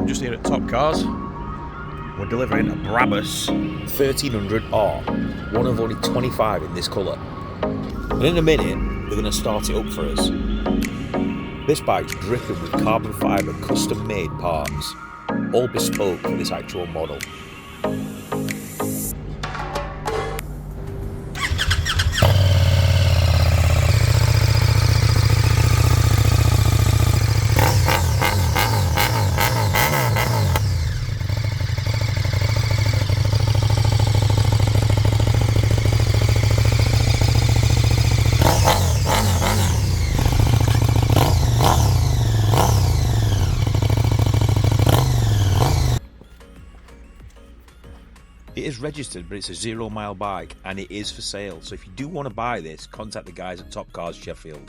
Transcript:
just here at Top Cars. We're delivering a Brabus 1300R, one of only 25 in this colour. And in a minute, they're going to start it up for us. This bike's dripping with carbon fibre custom-made parts, all bespoke for this actual model. It is registered, but it's a 0 mile bike and it is for sale. So if you do want to buy this, contact the guys at Top Cars Sheffield.